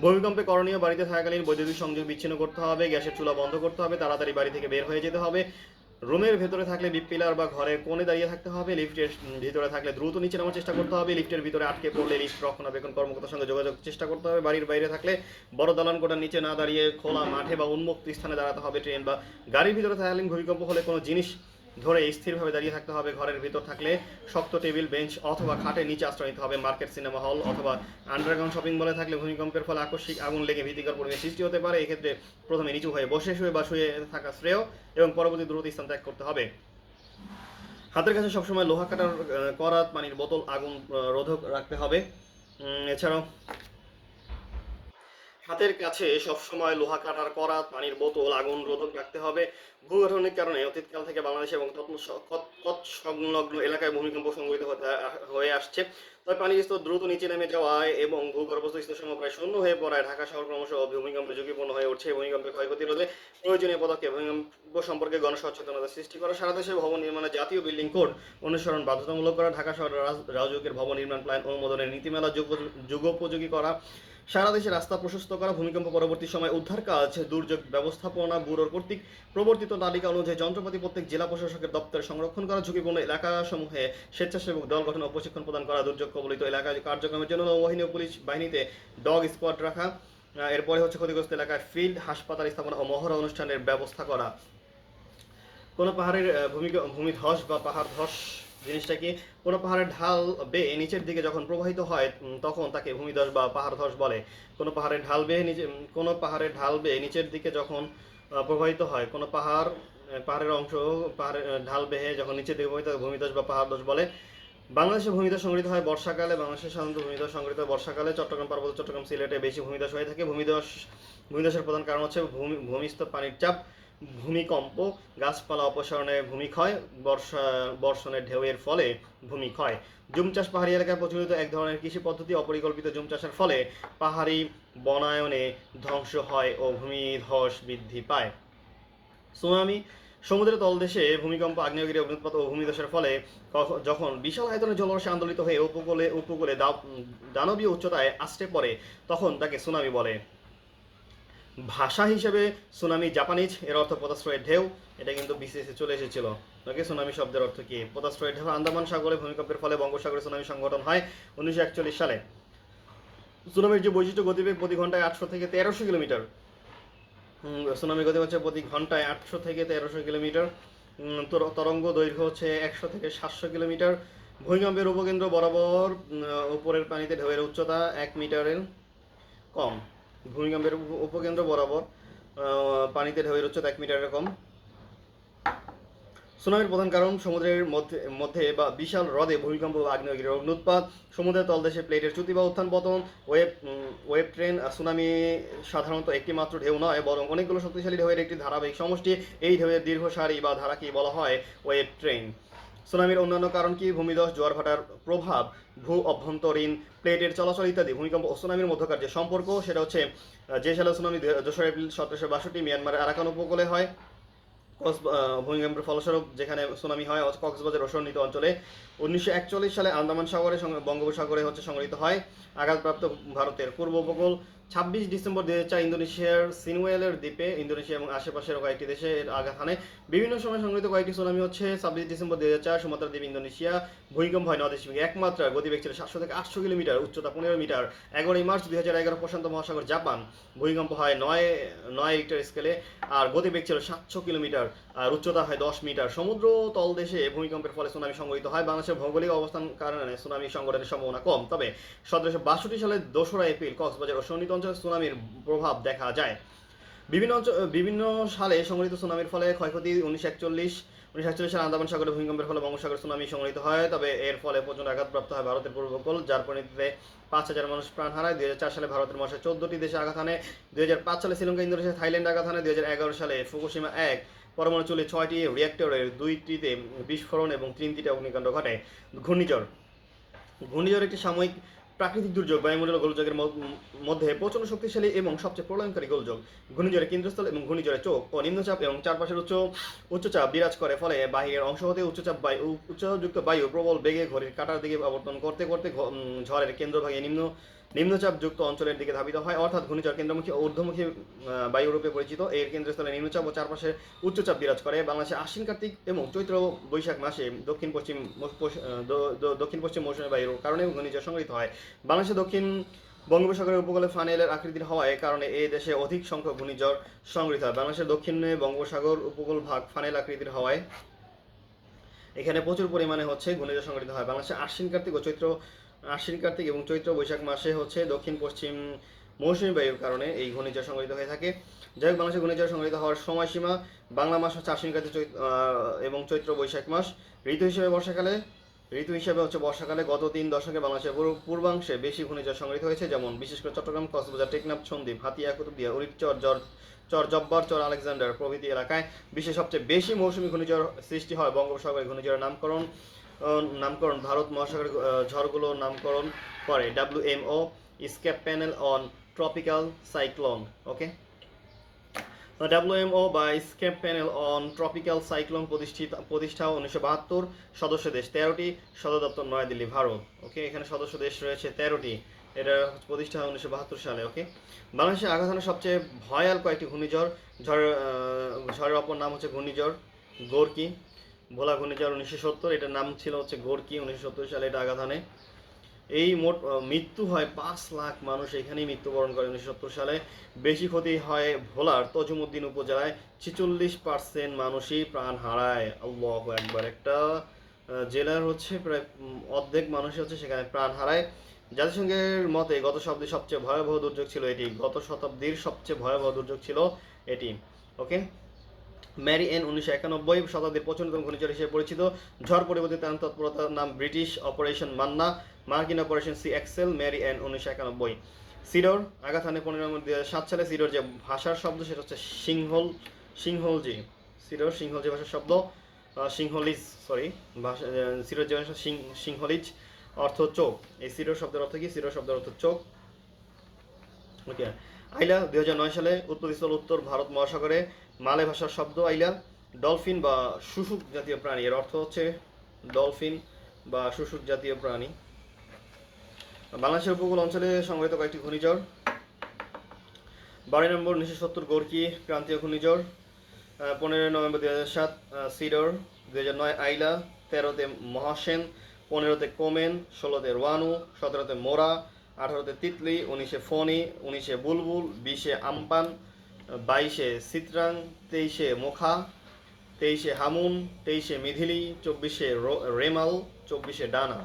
ভূমিকম্পে করণীয়: বাড়িতে থাকাকালীন বৈদ্যুতিক সংযোগ বিচ্ছিন্ন করতে হবে, গ্যাসের চুলা বন্ধ করতে হবে, তাড়াতাড়ি বাড়ি থেকে বের হয়ে যেতে হবে। রুমের ভেতরে থাকলে লিফট পিলার বা ঘরের কোণে দাঁড়িয়ে থাকতে হবে। লিফটের ভিতরে থাকলে দ্রুত নিচে নামার চেষ্টা করতে হবে। লিফটের ভিতরে আটকে পড়লে লিফট রক্ষণাবেক্ষণ কর্মকর্তার সঙ্গে যোগাযোগ চেষ্টা করতে হবে। বাড়ির বাইরে থাকলে বড় দালান কোঠার নিচে না দাঁড়িয়ে খোলা মাঠে বা উন্মুক্ত স্থানে দাঁড়াতে হবে। ট্রেন বা গাড়ির ভিতরে থাকাকালীন ভূমিকম্প হলে কোনো জিনিস ধরে স্থিরভাবে দাঁড়িয়ে থাকতে হবে। ঘরের ভিতর থাকলে শক্ত টেবিল, বেঞ্চ অথবা খাটের নিচে আশ্রয় নিতে হবে। মার্কেট, সিনেমা হল অথবা আন্ডারগ্রাউন্ড শপিং মলে থাকলে ভূমিকম্পের ফলে আকস্মিক আগুন লেগে ভীতিকর পরিবেশ সৃষ্টি হতে পারে। এক্ষেত্রে প্রথমে নিচু হয়ে শুয়ে থাকা শ্রেয় এবং পরবর্তী দ্রুত স্থান ত্যাগ করতে হবে। হাতের কাছে সবসময় লোহা কাটার করাত, পানির বোতল, আগুন রোধক রাখতে হবে। এছাড়াও হাতের কাছে সবসময় লোহা কাটার করাত, পানির বোতল, আগুন রোধক রাখতে হবে। ভূগঠনিক কারণে অতীতকাল থেকে বাংলাদেশ এবং সংলগ্ন এলাকায় ভূমিকম্প সংঘটিত হয়ে আসছে। তবে পানির স্তর দ্রুত নিচে নেমে যাওয়ায় এবং ভূগর্ভস্থ স্তরসমূহ প্রায় শূন্য হয়ে পড়ায় ঢাকা শহর ক্রমশ ভূমিকম্পে ঝুঁকিপূর্ণ হয়ে উঠছে। ভূমিকম্পের ক্ষয়ক্ষতি রোধে প্রয়োজনীয় পদক্ষেপ, ভূমিকম্প সম্পর্কে গণসচেতনতা সৃষ্টি করা, সারা দেশে ভবন নির্মাণে জাতীয় বিল্ডিং কোড অনুসরণ বাধ্যতামূলক করা, ঢাকা শহর রাজউকের ভবন নির্মাণ প্ল্যান অনুমোদনের নীতিমালা যুগোপযোগী করা, সারা দেশে রাস্তা প্রশস্ত করা, ভূমিকম্প পরবর্তী সময় উদ্ধার কাজ, দুর্যোগ ব্যবস্থাপনা ব্যুরোর কর্তৃক প্রবর্তিত তালিকা অনুযায়ী যন্ত্রপাতি প্রত্যেক জেলা প্রশাসকের দপ্তরে সংরক্ষণ করা, ঝুঁকিপূর্ণ এলাকাসমূহে স্বেচ্ছাসেবক দল গঠন ও প্রশিক্ষণ প্রদান করা, দুর্যোগ কবলিত এলাকায় কার্যক্রমের জন্য নৌবাহিনী ও পুলিশ বাহিনীতে ডগ স্কোয়াড রাখা, এরপরে হচ্ছে ক্ষতিগ্রস্ত এলাকায় ফিল্ড হাসপাতাল স্থাপনা ও মহড়া অনুষ্ঠানের ব্যবস্থা করা। কোনো পাহাড়ের ভূমিধস বা পাহাড় ধস জিনিসটা কি? কোনো পাহাড়ের ঢাল বেয়ে নিচের দিকে যখন প্রবাহিত হয় তখন তাকে ভূমিধস বা পাহাড় ধস বলে। কোনো পাহাড়ের ঢাল বেয়ে নিচের দিকে যখন প্রবাহিত হয়, কোনো পাহাড়ের অংশ পাহাড়ের ঢাল বেয়ে যখন নিচের দিকে প্রবাহিত হয় ভূমিধস বা পাহাড় ধস বলে। বাংলাদেশে ভূমিধস সংঘটিত হয় বর্ষাকালে। বাংলাদেশে সাধারণত ভূমিধস সংঘটিত হয় বর্ষাকালে। চট্টগ্রাম, পার্বত্য চট্টগ্রাম, সিলেটে বেশি ভূমিধস হয়ে থাকে। ভূমিধসের প্রধান কারণ হচ্ছে ভূমিস্থ পানির চাপ, ভূমিকম্প, গাছপালা অপসারণে ভূমিক্ষয়, বর্ষণের ঢেউয়ের ফলে ভূমিক্ষয়। জুম চাষ পাহাড়ি এলাকায় প্রচলিত এক ধরনের কৃষি পদ্ধতি। অপরিকল্পিত জুম চাষের ফলে পাহাড়ি বনায়নে ধ্বংস হয় ও ভূমিধস বৃদ্ধি পায়। সুনামি সমুদ্রের তলদেশে ভূমিকম্প, আগ্নেয়গিরি অগ্নুৎপাত ও ভূমিধসের ফলে যখন বিশাল আয়তনের জলরাশি আন্দোলিত হয়ে উপকূলে দানবীয় উচ্চতায় আছড়ে পড়ে তখন তাকে সুনামি বলে। ভাষা হিসেবে সুনামি জাপানিজ, এর অর্থ পোতাশ্রয়ের ঢেউ। এটা কিন্তু বিসিএসে চলে এসেছিল। ওকে, সুনামি শব্দের অর্থ কি? পোতাশ্রয়ের ঢেউ। আন্দামান সাগরে ভূমিকম্পের ফলে বঙ্গোপসাগরে সুনামি সংঘটন হয় 1941 সালে। সুনামির যে বৈশিষ্ট্য, গতিবেগ প্রতি ঘন্টায় 800 থেকে 1300 কিলোমিটার। সুনামি গতি হচ্ছে প্রতি ঘন্টায় 800 থেকে 1300 কিলোমিটার। তরঙ্গ দৈর্ঘ্য হচ্ছে 100 থেকে 700 কিলোমিটার। ভূমিকম্পের উপকেন্দ্র বরাবর উপরের পানিতে ঢেউয়ের উচ্চতা 1 মিটারের কম। ভূমিকম্পের উপকেন্দ্র বরাবর পানিতে ঢেউয়ের উচ্চতা 1 মিটারের কম। সুনামির প্রধান কারণ সমুদ্রের মধ্যে বা বিশাল হ্রদে ভূমিকম্প বা আগ্নেয়গিরির অগ্নুৎপাত, সমুদ্রের তলদেশে প্লেটের চ্যুতি বা উত্থান পতন, ওয়েভ ট্রেন। সুনামি সাধারণত একটি মাত্র ঢেউ নয়, বরং অনেকগুলো শক্তিশালী ঢেউয়ের একটি ধারাবাহিক সমষ্টি। এই ঢেউয়ের দীর্ঘ সারি বা ধারাকেই বলা হয় ওয়েভ ট্রেন। সুনামির অন্যান্য কারণ কি? ভূমিধস, জোয়ার ভাটার প্রভাব, ভূ অভ্যন্তরীণ প্লেটের চলাচল ইত্যাদি। ভূমিকম্প ও সুনামির মধ্যকার যে সম্পর্ক, সেটা হচ্ছে যে সালে সুনামি 2 এপ্রিল 1762 মিয়ানমারের আরাকান উপকূলে হয়। ভূমিকম্পের ফলস্বরূপ যেখানে সুনামি হয় কক্সবাজার ও সন্নিহিত অঞ্চলে। 1941 সালে আন্দামান সাগরে বঙ্গোপসাগরে সংঘটিত হয়। আঘাতপ্রাপ্ত ভারতের পূর্ব উপকূল। 26 ডিসেম্বর 2004 ইন্দোনেশিয়ার সিনুয়েলের দ্বীপে, ইন্দোনেশিয়া এবং আশেপাশের কয়েকটি দেশে আঘাত হানে। বিভিন্ন সময় সংঘটিত কয়েকটি সুনামি হচ্ছে 26 ডিসেম্বর 2004 সুমাত্রা দ্বীপ, ইন্দোনেশিয়া। ভূমিকম্প হয় 9.1 মাত্রার, গতিবেগ ছিল 700 থেকে 800 কিলোমিটার, উচ্চতা 15 মিটার। 11 মার্চ 2011 প্রশান্ত মহাসাগর, জাপান। ভূমিকম্প হয় 9 রিক্টার স্কেলে, আর গতিবেগ ছিল 700 কিলোমিটার, আর উচ্চতা হয় 10 মিটার। সমুদ্র তলদেশে ভূমিকম্পের ফলে সুনামি সংঘটিত হয়। বাংলাদেশের ভৌগোলিক অবস্থান কারণে সুনামি সংঘটনের সম্ভাবনা কম, তবে 1762 সালের 2 এপ্রিল কক্সবাজার ও সন্নিহিত অঞ্চলে সুনামির প্রভাব দেখা যায়। বিভিন্ন সালে সংঘটিত সুনামির ফলে ক্ষয়ক্ষতি। 1941 সালে আন্দামান সাগরে ভূমিকম্পের ফলে বঙ্গোপসাগরে সুনামি সংঘটিত হয়, তবে এর ফলে প্রচণ্ড আঘাতপ্রাপ্ত হয় ভারতের পূর্ব উপকূল, যার পরিণতিতে 5000 মানুষ প্রাণ হারায়। 2004 সালে ভারতের মহাসাগরে 14টি দেশে আঘাত হানে। 2005 সালে শ্রীলঙ্কা, ইন্দোনেশিয়া, থাইল্যান্ড আঘাত হানে। 2011 সালে ফুকুশিমা 1 পরমাণু চুল্লি 6টি রিঅ্যাক্টরের 2টিতে বিস্ফোরণ এবং 3টিতে অগ্নিকাণ্ড ঘটে। ঘূর্ণিঝড় একটি সাময়িক প্রাকৃতিক দুর্যোগ, বায়ুমণ্ডল গোলযোগের মধ্যে প্রচণ্ড শক্তিশালী এবং সবচেয়ে প্রলয়ঙ্করী গোলযোগ। ঘূর্ণিঝড়ের কেন্দ্রস্থল এবং ঘূর্ণিঝড়ের চোখ ও নিম্নচাপ এবং চারপাশের উচ্চচাপ বিরাজ করে, ফলে বাহিরের অংশ হতে উচ্চযুক্ত বায়ু প্রবল বেগে ঘড়ির কাঁটার দিকে আবর্তন করতে করতে ঝড়ের কেন্দ্রভাগে নিম্নচাপযুক্ত অঞ্চলের দিকে ধাবিত হয়, অর্থাৎ ঘূর্ণিঝড় কেন্দ্রমুখী ও ঊর্ধ্বমুখী বায়ুরূপে পরিচিত। এর কেন্দ্রস্থলে নিম্নচাপ ও চারপাশে উচ্চচাপ বিরাজ করে। বাংলাদেশে আশ্বিন, কার্তিক এবং চৈত্র বৈশাখ মাসে দক্ষিণ পশ্চিম মৌসুমী বায়ুর কারণে ঘূর্ণিঝড় সংঘটিত হয়। বাংলাদেশের দক্ষিণ বঙ্গোপসাগরের উপকূলে ফানেলের আকৃতির হওয়ায় কারণে এই দেশে অধিক সংখ্যক ঘূর্ণিঝড় সংঘটিত হয়। বাংলাদেশের দক্ষিণে বঙ্গোপসাগর উপকূল ভাগ ফানেল আকৃতির হওয়ায় এখানে প্রচুর পরিমাণে ঘূর্ণিঝড় সংঘটিত হয়। বাংলাদেশে আশ্বিন, কার্তিক এবং চৈত্র বৈশাখ মাসে দক্ষিণ পশ্চিম মৌসুমী বায়ুর কারণে এই ঘূর্ণিঝড় সংঘটিত হয়ে থাকে। যাই হোক, বাংলাদেশে ঘূর্ণিঝড় সংঘটিত হওয়ার সময়সীমা, বাংলা মাস হচ্ছে আশ্বিন, কার্তিক এবং চৈত্র বৈশাখ মাস। ঋতু হিসেবে বর্ষাকালে গত 3 দশকে বাংলাদেশের পূর্বাংশে বেশি ঘূর্ণিঝড় সংঘটিত হয়েছে, যেমন বিশেষ করে চট্টগ্রাম, কক্সবাজার, টেকনাফ, সন্দ্বীপ, হাতিয়া, কুতুবদিয়া, উরিচর, চর জব্বার, চর আলেকজান্ডার প্রভৃতি এলাকায়। বিশ্বের সবচেয়ে বেশি মৌসুমী ঘূর্ণিঝড় সৃষ্টি হয় বঙ্গোপসাগরে। ঘূর্ণিঝড়ের নামকরণ নামকরণ, ভারত মহাসাগরের ঝড়গুলো নামকরণ করে। WMO ESCAP panel on tropical cyclone. Okay, WMO বা ESCAP panel on tropical cyclone প্রতিষ্ঠা 1972, সদস্য দেশ 13টি, সদর দপ্তর নয়াদিল্লি, ভারত। ওকে, এখানে সদস্য দেশ রয়েছে 13টি, এটা প্রতিষ্ঠা 1972 সালে। ওকে, বাংলাদেশে আঘাত হানা সবচেয়ে ভয়াল কয়েকটি ঘূর্ণিঝড়। ঝড়ের অপর নাম হচ্ছে ঘূর্ণিঝড় গোর্কি। ভোলা ঘূর্ণিঝড় 1970, এটার নাম ছিল হচ্ছে গোর্কি। 1970 সালে এটা আঘাত হানে। এই মোট মৃত্যু হয় 5 লাখ মানুষ এখানেই মৃত্যুবরণ করে 1970 সালে। বেশি ক্ষতি হয় ভোলার তজুমুদ্দিন উপজেলায়, 46% মানুষই প্রাণ হারায়। আল্লাহু আকবার, একটা জেলার হচ্ছে প্রায় অর্ধেক মানুষই হচ্ছে সেখানে প্রাণ হারায়। জাতিসংঘের মতে গত শতাব্দীর সবচেয়ে ভয়াবহ দুর্যোগ ছিল এটি। গত শতাব্দীর সবচেয়ে ভয়াবহ দুর্যোগ ছিল এটি। ওকে, ম্যারি এন 1991, শতাব্দীর প্রচণ্ডতম ঘূর্ণিঝড় হিসেবে পরিচিত। ঝড় পরিবর্তিত তৎপরতার নাম ব্রিটিশ অপারেশন মান্না, মার্কিন অপারেশন সি এক্সেল। Marian 1991। সিডর আঘাত হানে 15 নভেম্বর 2007 সালে। সিডর যে ভাষার শব্দ সেটা হচ্ছে সিংহলজি। সিডর সিংহলজি ভাষার শব্দ, সিংহলিজ, সরি, ভাষা সিডর যে ভাষা সিংহলিজ, অর্থ চোখ। এই সিডর শব্দের অর্থ কি? সিডর শব্দের অর্থ চোখ। ওকে, আইলা 2009 সালে উৎপত্তিস্থল উত্তর ভারত মহাসাগরে, মালয় ভাষার শব্দ আইলা। ডলফিন বা শুশুক জাতীয় প্রাণী, এর অর্থ হচ্ছে ডলফিন বা শুশুক জাতীয় প্রাণী। বাংলাদেশের উপকূল অঞ্চলে সংঘটিত কয়েকটি ঘূর্ণিঝড়। 12 নভেম্বর 1970 গোর্কি ক্রান্তীয় ঘূর্ণিঝড়। 15 নভেম্বর 2007 সিডর। 2009 আইলা। 13তে মহাসেন। 15তে কোমেন। 16তে রোয়ানু। 17তে মোরা। 18তে তিতলি। 19-এ ফণি। 19-এ বুলবুল। 20-এ আমপান। 22-এ সিত্রাং। 23-এ মোখা। 23-এ হামুন। 23-এ মিধিলি। 24-এ রেমাল। 24-এ ডানা।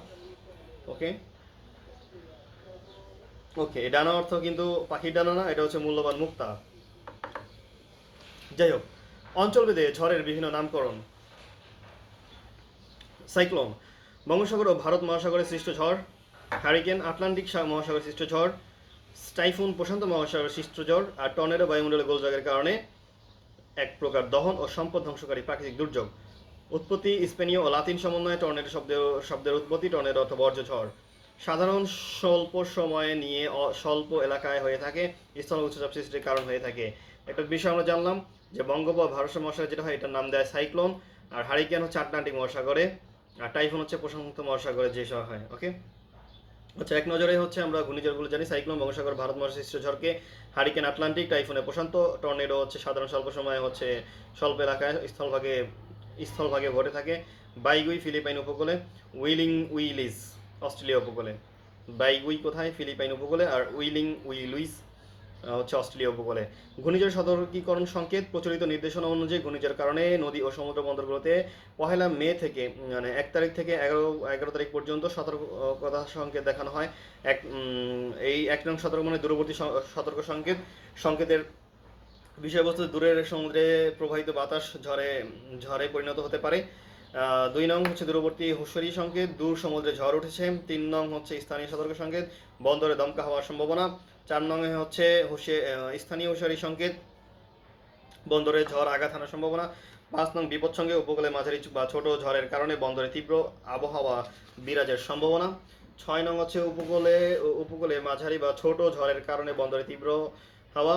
ওকে, ওকে, ডানা অর্থ কিন্তু পাখির ডানা না, এটা হচ্ছে মূল্যবান মুক্তা। যাই হোক, অঞ্চলভেদে ঝড়ের বিভিন্ন নামকরণ। সাইক্লোন বঙ্গোপসাগর ও ভারত মহাসাগরে সৃষ্ট ঝড়। হারিকেন আটলান্টিক মহাসাগরে সৃষ্ট ঝড়। টাইফুন প্রশান্ত মহাসাগরে সৃষ্ট ঝড়। আর টর্নেডো বায়ুমণ্ডলে গোলযোগের কারণে এক প্রকার দহন ও সম্পদ ধ্বংসকারী প্রাকৃতিক দুর্যোগ। উৎপত্তি স্পেনীয় ও লাতিন সমন্বয়ে টর্নেডো শব্দের উৎপত্তি। টর্নেডো অর্থ বর্জ্য ঝড়। সাধারণ স্বল্প সময়ে নিয়ে স্বল্প এলাকায় হয়ে থাকে, স্থল উচ্চচাপ সৃষ্টির কারণ হয়ে থাকে। একটা বিষয় আমরা জানলাম যে ভারত মহাসাগরে যেটা হয় এটার নাম দেয় সাইক্লোন। আর হারিকেন হচ্ছে আটলান্টিক মহাসাগরে, আর টাইফুন হচ্ছে প্রশান্ত মহাসাগরে যেসব হয়। ওকে, আচ্ছা, এক নজরে হচ্ছে আমরা ঘূর্ণিঝড়গুলো জানি। সাইক্লোন বঙ্গোপসাগর ভারত মহাসাগর সৃষ্ট ঝড়কে, হারিকেন আটলান্টিক, টাইফুনে প্রশান্ত, টর্নেডো হচ্ছে সাধারণ স্বল্প সময়ে হচ্ছে স্বল্প এলাকায় স্থলভাগে ঘটে থাকে। বাইগুই ফিলিপাইন উপকূলে, উইলিস অস্ট্রেলিয়া উপকূলে। বাইগুই কোথায়? ফিলিপাইন উপকূলে। আর উইলিস হচ্ছে অস্ট্রেলিয়া উপকূলে। ঘূর্ণিঝড় সতর্কীকরণ সংকেত। প্রচলিত নির্দেশনা অনুযায়ী ঘূর্ণিঝড়ের কারণে নদী ও সমুদ্র বন্দরগুলোতে 1 মে থেকে, মানে 1 তারিখ থেকে 11 তারিখ পর্যন্ত সতর্কতা সংকেত দেখানো হয়। এই 1 নং সতর্ক মানে দূরবর্তী সতর্ক সংকেতের বিষয়বস্তু দূরের সমুদ্রে প্রবাহিত বাতাস ঝড়ে পরিণত হতে পারে। 2 নং হচ্ছে দূরবর্তী হুঁশিয়ারি সংকেত, দূর সমুদ্রে ঝড় উঠেছে। 3 নং হচ্ছে স্থানীয় সতর্ক সংকেত, বন্দরে দমকা হওয়ার সম্ভাবনা। 4 নং হচ্ছে স্থানীয় হুঁশিয়ারি সংকেত, বন্দরে ঝড় আঘাত হানার সম্ভাবনা। 5 নং বিপদ সঙ্গে উপকূলে মাঝারি বা ছোট ঝড়ের কারণে বন্দরে তীব্র আবহাওয়া বিরাজের সম্ভাবনা। 6 নং হচ্ছে উপকূলে মাঝারি বা ছোট ঝড়ের কারণে বন্দরে তীব্র হাওয়া।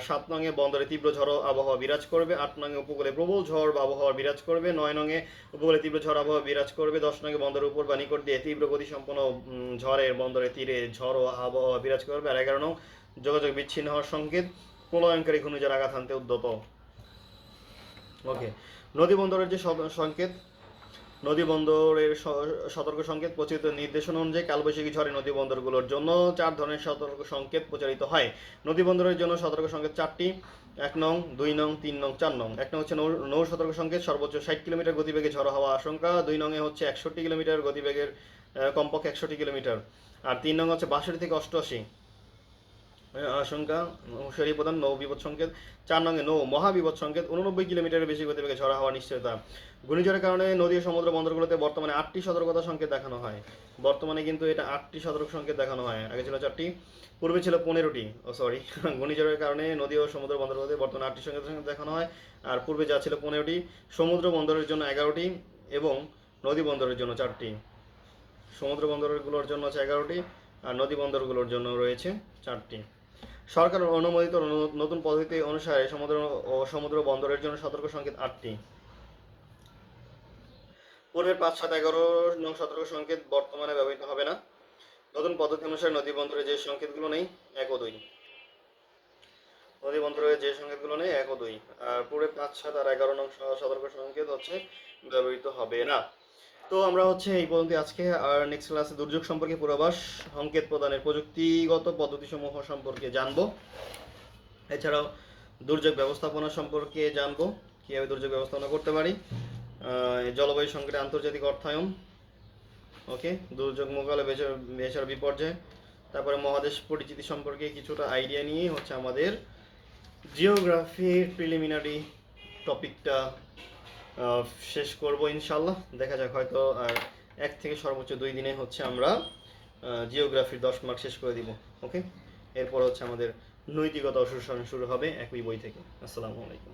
7 নং এ বন্দরে তীব্র ঝড় আবহাওয়া বিরাজ করবে। 8 নং এ উপকূলে প্রবল ঝড় বা আবহাওয়া বিরাজ করবে। 9 নং এ উপকূলে তীব্র ঝড় আবহাওয়া বিরাজ করবে। 10 নং এ বন্দরের উপর বা নিকট দিয়ে তীব্র গতিসম্পন্ন ঝড়ের বন্দরের তীরে ঝড় ও আবহাওয়া বিরাজ করবে। আর 11 নং যোগাযোগ বিচ্ছিন্ন হওয়ার সংকেত, প্রলয়ঙ্কারী ঘূর্ণিঝড় আঘাত হানতে উদ্যত। ওকে, নদী বন্দরের যে সংকেত, নদী বন্দরের সতর্ক সংকেত। প্রচলিত নির্দেশনা অনুযায়ী কালবৈশাখী ঝড়ে নদী বন্দরগুলোর জন্য 4 ধরনের সতর্ক সংকেত প্রচারিত হয়। নদী বন্দরের জন্য সতর্ক সংকেত 4টি। 1 নং, 2 নং, 3 নং, 4 নং। 1 নং হচ্ছে নৌ সতর্ক সংকেত, সর্বোচ্চ 60 কিলোমিটার গতিবেগে ঝড়ো হওয়া আশঙ্কা। 2 নং এ হচ্ছে 61 কিলোমিটার গতিবেগের, কমপক্ষে 61 কিলোমিটার। আর 3 নং হচ্ছে 62 থেকে 88 আশঙ্কা, হুঁশিয়ারি প্রদান, নৌ বিপদ সংকেত। 4 নং নৌ মহাবিপদ সংকেত, 89 কিলোমিটারের বেশি গতিবেগে ঝড়ো হওয়ার নিশ্চয়তা। ঘূর্ণিঝড়ের কারণে নদী ও সমুদ্র বন্দরগুলোতে বর্তমানে 8টি সতর্কতা সংকেত দেখানো হয়। বর্তমানে কিন্তু এটা 8টি সতর্ক সংকেত দেখানো হয়, আগে ছিল 4টি, পূর্বে ছিল 15টি। ঘূর্ণিঝড়ের কারণে নদী ও সমুদ্র বন্দরগুলোতে বর্তমানে 8টি সংকেত দেখানো হয়, আর পূর্বে যা ছিল 15টি। সমুদ্র বন্দরের জন্য 11টি এবং নদী বন্দরের জন্য 4টি, সমুদ্র বন্দরগুলোর জন্য আছে 11টি, আর নদী বন্দরগুলোর জন্য রয়েছে 4টি। সরকার অনুমোদিত নতুন পদ্ধতি অনুসারে সমুদ্র ও সমুদ্র বন্দরের জন্য সতর্ক সংকেত 8টি। পূর্বের 5, 7, 11 নং সতর্ক সংকেত বর্তমানে ব্যবহৃত হবে না। নতুন পদ্ধতি অনুসারে নদী বন্দরে যে সংকেতগুলো নেই 1 ও 2, নদী বন্দরে যে সংকেতগুলো নেই 1 ও 2, আর পূর্বে 5, 7 আর 11 নং সতর্ক সংকেত হচ্ছে ব্যবহৃত হবে না। তো আমরা হচ্ছে এই পর্যন্ত আজকে, আর নেক্সট ক্লাসে দুর্যোগ সম্পর্কে পূর্বাভাস, সংকেত প্রদানের প্রযুক্তিগত পদ্ধতিসমূহ সম্পর্কে জানবো। এছাড়াও দুর্যোগ ব্যবস্থাপনা সম্পর্কে জানবো, কীভাবে দুর্যোগ ব্যবস্থাপনা করতে পারি, জলবায়ু সংকটে আন্তর্জাতিক অর্থায়ন, ওকে, দুর্যোগ মোকাবেলা, বেচার বিপর্যয়, তারপরে মহাদেশ পরিচিতি সম্পর্কে কিছুটা আইডিয়া নিয়ে হচ্ছে আমাদের জিওগ্রাফির প্রিলিমিনারি টপিকটা শেষ করব ইনশাল্লাহ। দেখা যাক, হয়তো আর 1 থেকে সর্বোচ্চ 2 দিনে হচ্ছে আমরা জিওগ্রাফির 10 মার্ক শেষ করে দিব। ওকে, এরপর হচ্ছে আমাদের নৈতিকতা অনুসরণ শুরু হবে একই বই থেকে। আসসালামু আলাইকুম।